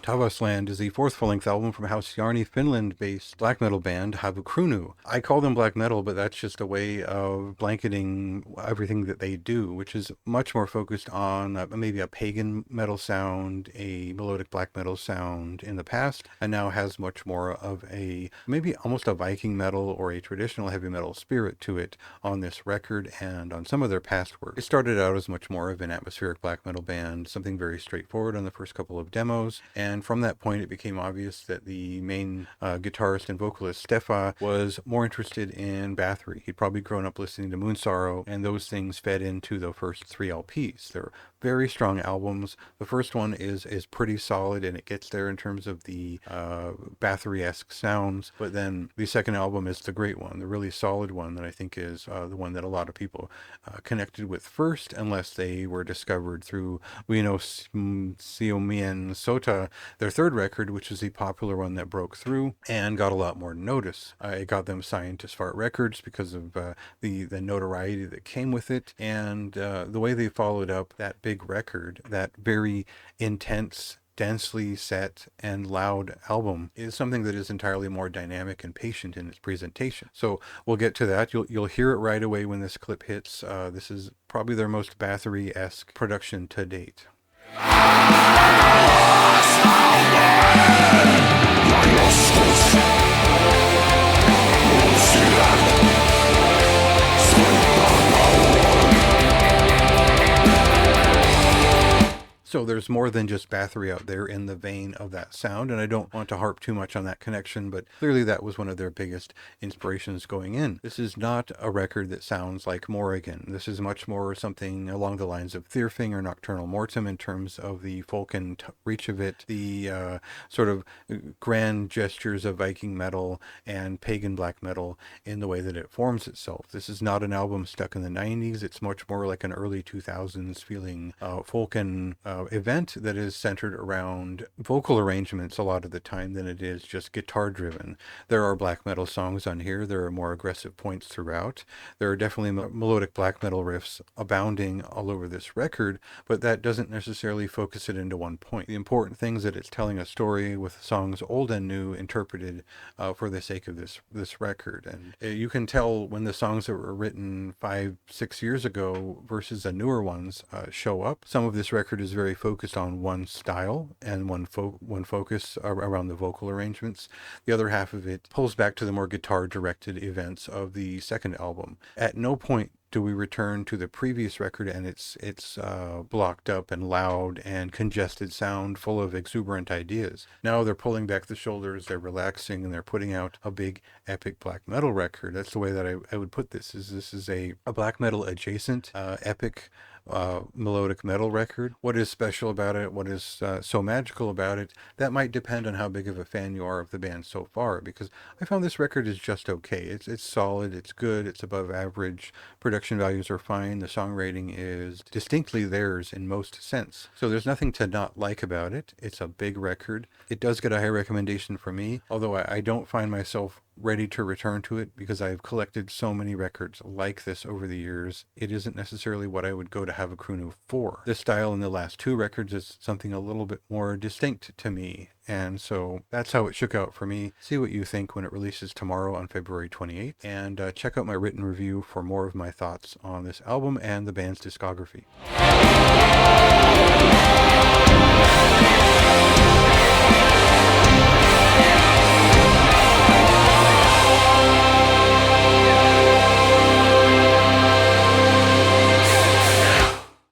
Tavastland is the fourth full-length album from Helsinki, Finland-based black metal band Havukruunu. I call them black metal, but that's just a way of blanketing everything that they do, which is much more focused on maybe a pagan metal sound, a melodic black metal sound in the past, and now has much more of a maybe almost a Viking metal or a traditional heavy metal spirit to it on this record and on some of their past work. It started out as much more of an atmospheric black metal band, something very straightforward on the first couple of demos, and from that point it became obvious that the main guitarist and vocalist Stefan was more interested in Bathory. He'd probably grown up listening to Moonsorrow, and those things fed into the first three LPs. They're very strong albums. The first one is pretty solid, and it gets there in terms of the Bathory-esque sounds, but then the second album is the great one, the really solid one that I think is the one that a lot of people connected with first, unless they were discovered through Wino Siomian Sota, their third record, which is the popular one that broke through and got a lot more notice. It got them signed to Svart Records because of the notoriety that came with it, and the way they followed up that big record, that very intense, densely set and loud album, is something that is entirely more dynamic and patient in its presentation. So we'll get to that. You'll hear it right away when this clip hits. This is probably their most Bathory-esque production to date. So there's more than just Bathory out there in the vein of that sound, and I don't want to harp too much on that connection, but clearly that was one of their biggest inspirations going in. This is not a record that sounds like Morrigan. This is much more something along the lines of Thyrfing or Nocturnal Mortem in terms of the folk and reach of it, the sort of grand gestures of Viking metal and pagan black metal in the way that it forms itself. This is not an album stuck in the 90s. It's much more like an early 2000s feeling folk and event that is centered around vocal arrangements a lot of the time than it is just guitar driven. There are black metal songs on here. There are more aggressive points throughout. There are definitely melodic black metal riffs abounding all over this record, but that doesn't necessarily focus it into one point. The important thing is that it's telling a story with songs old and new interpreted for the sake of this record. And you can tell when the songs that were written 5-6 years ago versus the newer ones show up. Some of this record is very focused on one style and one focus around the vocal arrangements. The other half of it pulls back to the more guitar-directed events of the second album. At no point do we return to the previous record and it's blocked up and loud and congested sound full of exuberant ideas. Now they're pulling back the shoulders, they're relaxing, and they're putting out a big epic black metal record. That's the way that I would put this. This is a black metal adjacent epic melodic metal record. What is special about it? What is so magical about it? That might depend on how big of a fan you are of the band so far, because I found this record is just okay. It's solid, it's good, it's above average. Production values are fine. The song rating is distinctly theirs in most sense. So there's nothing to not like about it. It's a big record. It does get a high recommendation from me, although I don't find myself ready to return to it because I've collected so many records like this over the years. It isn't necessarily what I would go to Havukruunu for. This style in the last two records is something a little bit more distinct to me, and so that's how it shook out for me. See what you think when it releases tomorrow on February 28th, and check out my written review for more of my thoughts on this album and the band's discography.